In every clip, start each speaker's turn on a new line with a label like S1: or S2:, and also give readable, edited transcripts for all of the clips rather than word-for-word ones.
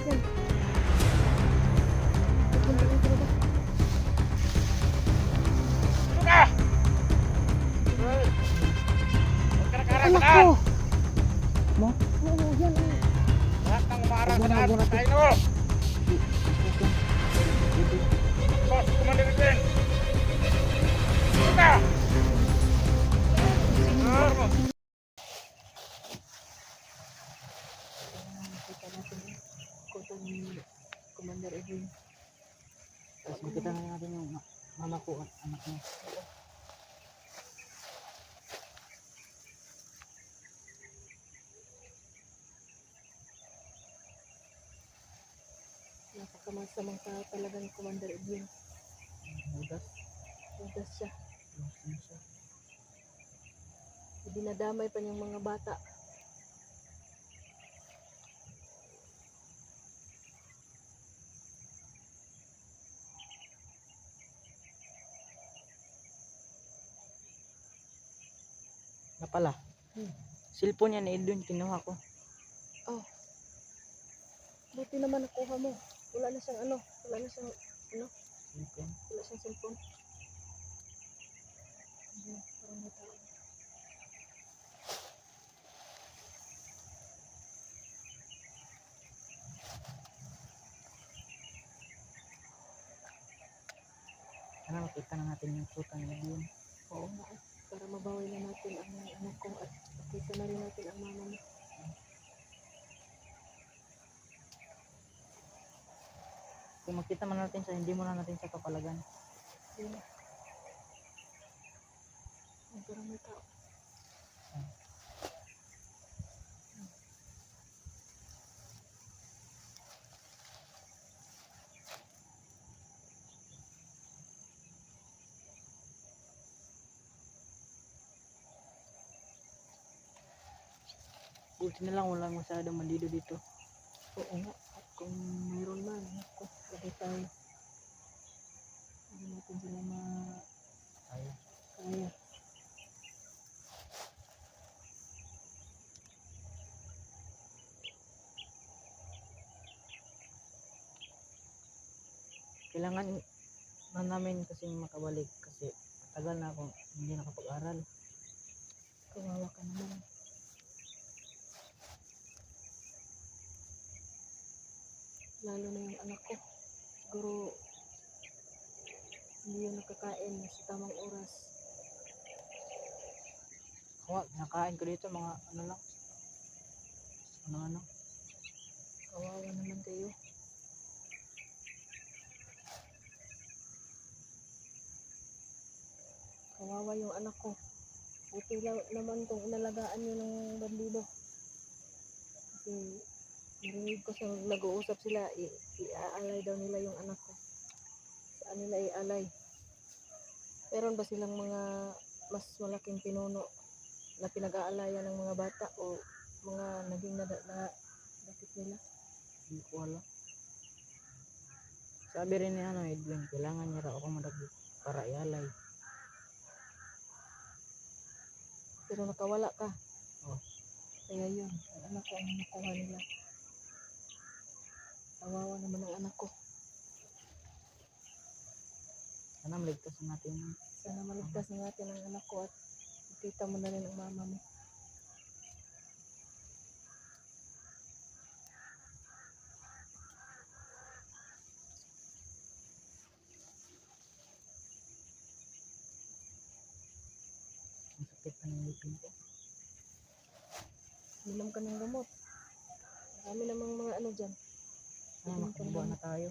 S1: Yan. Pupuntahan ko na ba?
S2: Sino ka? Huwag ka nakaharap sa
S1: Anak
S2: daan.
S1: ko! Mo? Oo, yan.
S2: Lahat ng umaarang sa
S1: Wala,
S2: daan.
S1: wala.
S2: Patayin mo. Boss, Commander Edwin. Sino ka?
S1: Nakita natin yung kota ni Commander Edwin.
S3: Tapos makita na natin yung mama ko at anak niya.
S1: Napakamasamang tao talaga ni Commander Edwin.
S3: Budas.
S1: Budas siya.
S3: Budas siya.
S1: Dinadamay pa niyang mga bata.
S3: Na pala. Cellphone niya ni Edwin, kinuha ko.
S1: Oh. Buti naman nakuha mo. Wala na siyang ano. Wala na siyang ano.
S3: Cellphone.
S1: Wala siyang cellphone. Parang may tao.
S3: Sana makita na natin yung puta ni Edwin.
S1: Oo nga. Para mabawi na natin ang anak ko at makita na rin natin ang mama mo.
S3: Kung makita man natin siya, hindi mo na natin siya kapalagan.
S1: Yun. Ay, parang may tao.
S3: Buti na lang walang masyadong mandido dito.
S1: Oo nga. At kung mayroon man, ako, lagay tayo. Hindi natin sila
S3: Ay,
S1: kaya.
S3: kailangan na namin kasi makabalik kasi tagal na akong hindi nakapag-aral.
S1: Kawawa ka naman. Lalo na yung anak ko. Siguro, hindi yun nakakain sa tamang oras.
S3: Ako, nakain ko dito mga ano lang. Ano.
S1: Kawawa naman kayo. Kawawa yung anak ko. Buti lang naman kung inalagaan nyo ng bandido. Kasi narinig ko sa nag-uusap sila, iaalay daw nila yung anak ko. Saan nila ialay? Meron ba silang mga mas malaking pinuno na pinag-aalayan ng mga bata o mga naging dakit nila?
S3: Hindi ko alam. Sabi rin ni Edwin, kailangan niya raw ako madagdag para ialay.
S1: Pero nakawala ka.
S3: Oh.
S1: Kaya yun, ang anak ko ang nakuha nila. Kawawa naman ang anak ko.
S3: Sana maligtas natin.
S1: Sana maligtas na natin ang anak ko at makita mo na rin ang mama mo.
S3: Ang sakit na ng lipin ko.
S1: Minom ka ng gamot. Marami namang mga ano dyan.
S3: Sana makabubuan na tayo.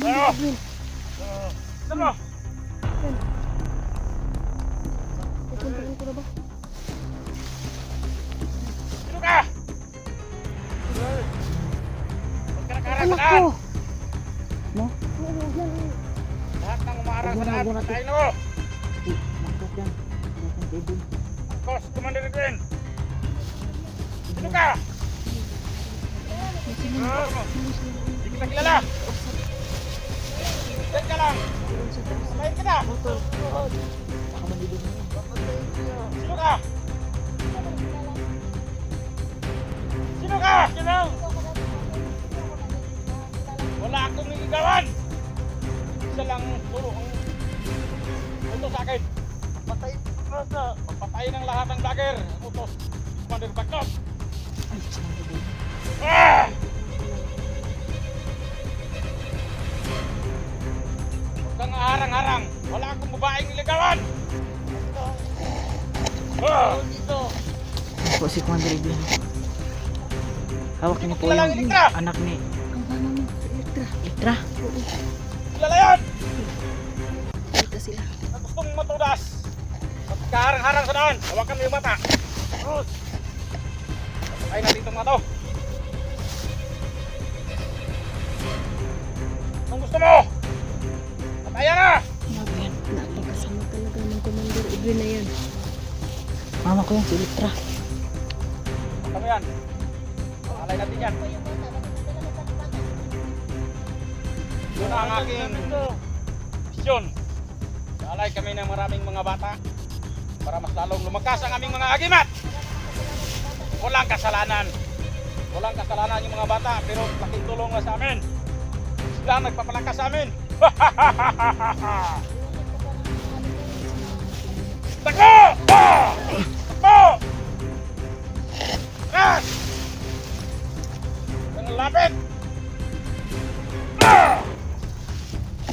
S2: Ano? Ano?
S1: Pupuntahan ko na ba?
S2: Sino ka? Huwag ka nakaharap sa
S1: Anak
S2: daan.
S1: ko!
S3: Mo?
S1: Oo, yan.
S2: Lahat ng umaarang sa
S3: Wala,
S2: daan.
S3: wala.
S2: Patayin mo.
S3: Nakot yan. Nakot si Edwin.
S2: Boss, Commander Edwin. Sino ka? Hindi kita kilala. Diyan ka lang. Patayin ka na.
S3: Baka mandido na yun.
S2: Sino ka? Pagpatayin ng lahat ng dagger. Utos, Commander Bagnot.
S3: Ay, Commander Boy.
S2: Ah! Huwag kang harang-harang. Wala akong babaeng niligawan. Ah!
S3: Po si Commander Edwin. Hawak niyo po
S2: Kilala ang
S3: yung
S2: Elektra.
S3: anak ni
S1: Ang mama mo, si Elektra.
S3: Elektra.
S1: Oo,
S2: Kilala yan.
S1: kita sila.
S2: Na gustong matudas. At kaharang-harang sa daan. Hawakan mo yung mata. Terus. Patayin natin itong mga to. Anong gusto mo? Patayan na!
S1: Napakasama talaga ng Commander Edwin na yan.
S3: Mama ko yan, si Elektra.
S2: Baka mo yan. Alay natin yan. Yun ang aking misyon. Alay kami ng maraming mga bata para mas lalong lumakas ang aming mga agimat. Walang kasalanan. Walang kasalanan yung mga bata pero laking tulong na sa amin. Sila ang nagpapalakas sa amin. Takbo! Takbo! Ras! Ang lapit!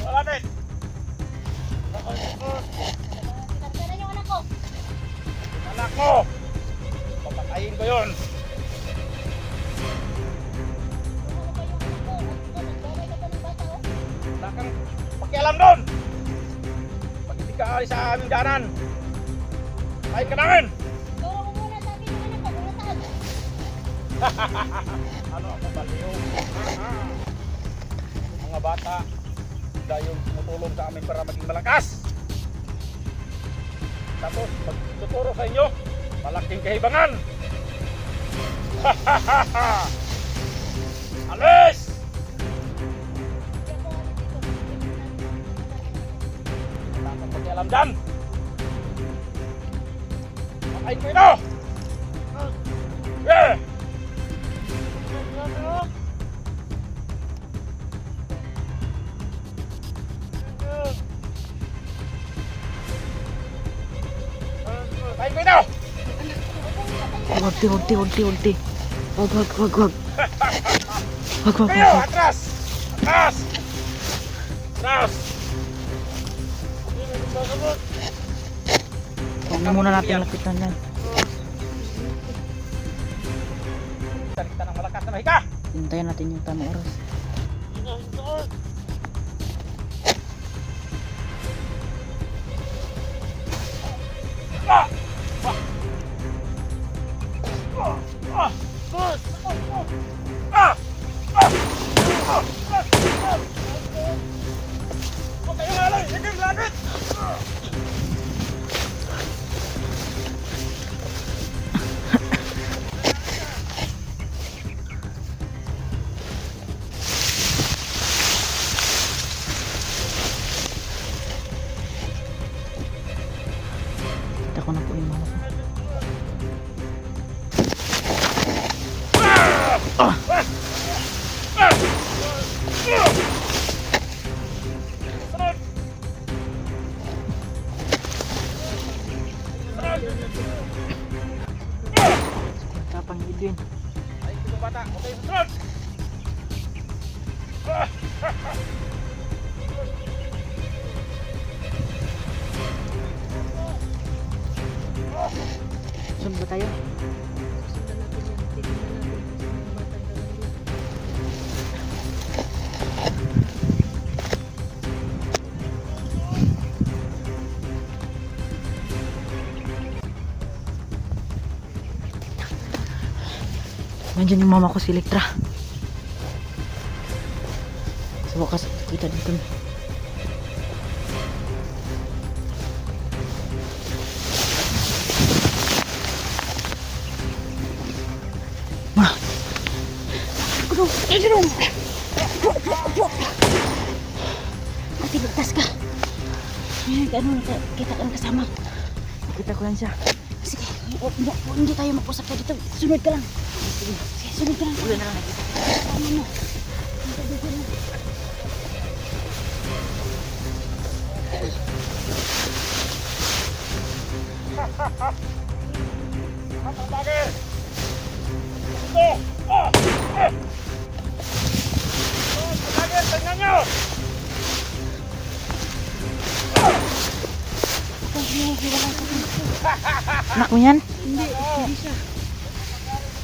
S2: Malapit! Anak mo! Papatayin ko yun! Wala kang pakialam doon! Pag hindi ka alis sa aming daanan, tayo ka namin! Ano ako baliw? Mga bata, dahil tumutulong sa amin para maging malakas. Tapos, pagtuturo sa inyo, malaking kahibangan. Alis! Wala kang pakialam dyan. Pakain ko ito! Yeah! Pakain ko ito!
S3: Wag, ti, wag, ti, wag, ti, wag, ti. Wag, wag, wag, wag. Wag, wag,
S2: Kayo!
S3: wag.
S2: Atras! Atras! Atras!
S3: Huwag na muna natin lapitan yan.
S2: Salita ng malakas na mahika!
S3: Hintayin natin yung tamang oras.
S2: Ah! Ah! Ah! Ah! Huwag kayong alay! Huwag kayong lapit!
S3: Kita ko na po yung mama ko.
S2: Sunod!
S3: Tapang Edwin.
S2: Ay, itong bata! Huwag kayong sunod! Ah!
S3: Sunod ba tayo?
S1: Susundan natin yan. Tignan natin kung sino yung batang dalawa.
S3: Nandiyan yung mama ko, si Elektra. Sa wakas, kita dito. Ma! Ano?
S4: Ate, ligtas ka. Ay, ano, kita kang kasama.
S3: Kita ko yan siya.
S4: Sige, hindi tayo mag-usap na dito. Sunod ka lang. Sige, sunod ka lang.
S3: Uwi na lang.
S4: Ano mo?
S2: Mga bagay! Ito! Ah! Ah! Mga bagay, tingnan nyo!
S3: Anak mo yan?
S1: Hindi siya.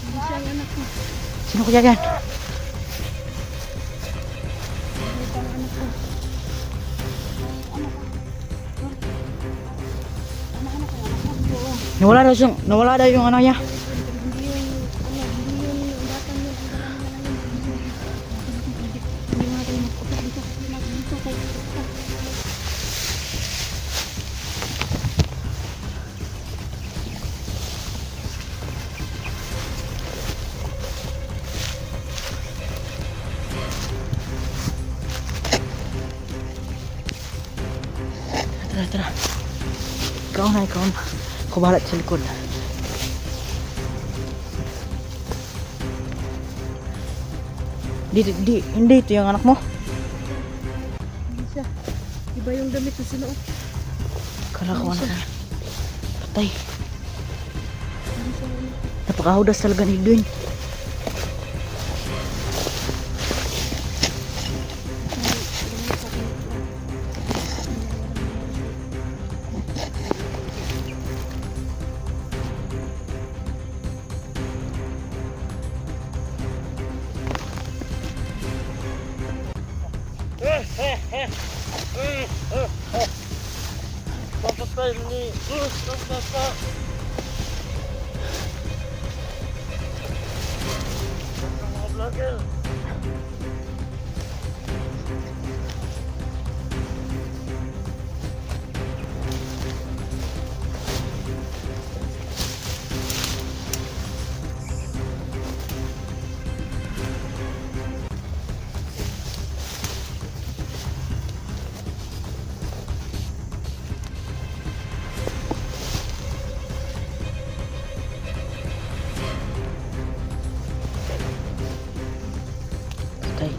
S1: Hindi siya ang anak ko.
S3: Sino kaya yan?
S1: Hindi siya ang anak ko.
S3: Nawala daw yung anak niya.
S1: Hindi yung batang yun. Ang dala nila yun. Hindi mga tayo mag-usap dito. Dito tayo.
S3: Tara, tara. Ikaw na. Ako bahala sa likod. Hindi ito yung anak mo.
S1: Hindi siya. Iba yung damit na sinuot.
S3: Kala ko anak niya. Patay.
S1: Hindi siya ang anak ko.
S3: Napakahudas talaga ni Edwin.
S2: Papatay ni... Mga vlogger!
S3: Patay.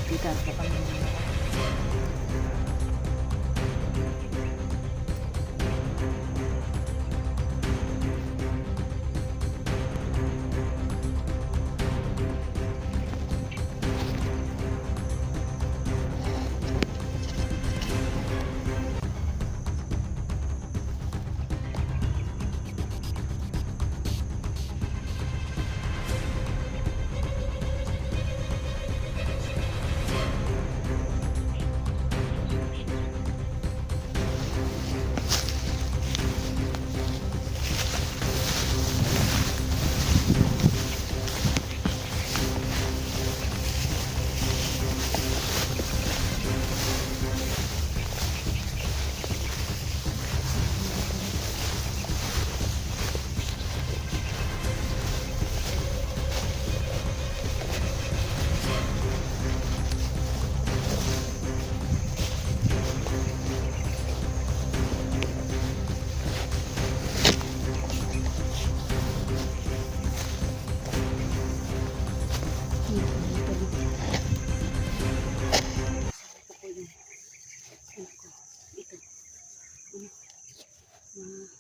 S3: Kita sa kanya.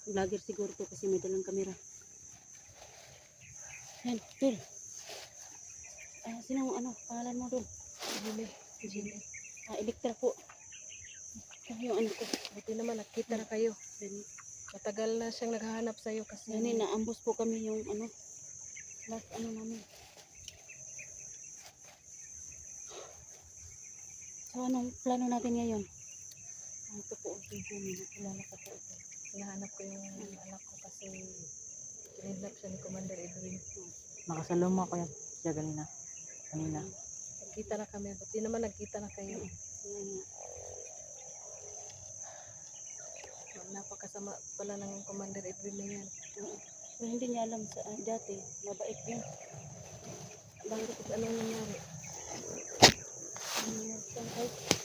S4: Vlogger siguro to kasi may dalang kamera. Yan, Dul. Sino pangalan mo, Dul? Jimmy. Elektra po. Yung anak ko.
S1: Buti naman nakita na kayo. Matagal na siyang naghahanap sa'yo kasi
S4: Yan, naambos po kami yung last namin. So anong plano natin ngayon? Ito po si Jenny, nakilala ko po ito.
S1: Hinahanap ko yung anak ko kasi kinidnap siya ni Commander Edwin.
S3: Nakasaluma ko yan siya kanina. Kanina.
S1: Nagkita na kami. Buti naman nagkita na kayo.
S4: Ngayon,
S1: Napakasama pala ng Commander Edwin na yan.
S4: pero hindi niya alam sa dati, mabait yun.
S1: Bakit anong nangyari?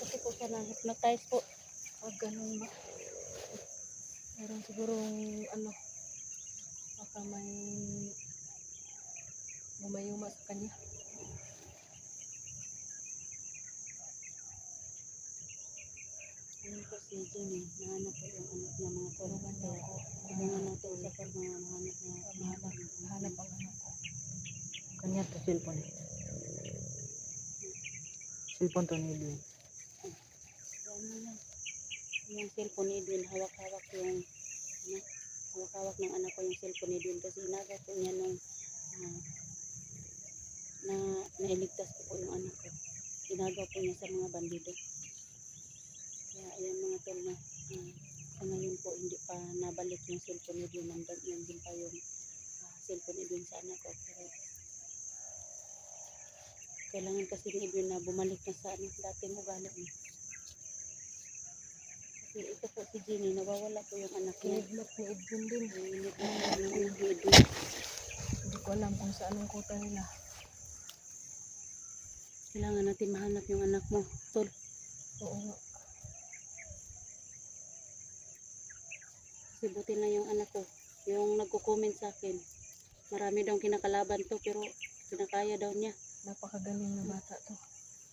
S4: Kasi po siya na-hypnotize po.
S1: Ganun ba? Meron sigurong baka may gumayuma sa kanya.
S4: Ayun po si Jenny, nahanap po yung anak niya, mga tulungan niya ako. Tulungan natin sa pag mga nahanap niya.
S1: Hanap ang anak ko.
S3: Kanya to cellphone. Cellphone to ni Edwin.
S4: Ano yan? Yung cellphone ni Edwin, hawak-hawak yung hawak-hawak ng anak ko yung cellphone ni Edwin kasi inaga po niya nung nailigtas ko po yung anak ko. Inagaw po niya sa mga bandido. Kaya ayan mga tol na sa ngayon po hindi pa nabalik yung cellphone ni Edwin. Nandun pa yung cellphone ni Edwin sa anak ko. Pero kailangan kasi ni Edwin na bumalik na sa dating ugali niya. Kasi ito po si Jenny, nawawala po yung anak niya.
S1: Kinidnap ni Edwin din.
S4: Naiinip na yung Edwin.
S1: Hindi ko alam kung saan ang kuta nila.
S4: Kailangan natin mahanap yung anak mo, tol.
S1: Oo nga.
S4: Kasi buti na yung anak ko. Yung nagko-comment sa akin, marami daw kinakalaban to pero kinakaya daw niya.
S1: Napakagaling na bata to.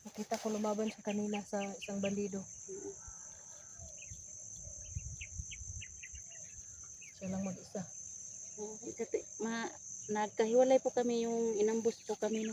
S1: Nakita ko lumaban siya kanina sa isang bandido. Siya lang mag-isa.
S4: Nagkahiwalay po kami yung inambus po kami no.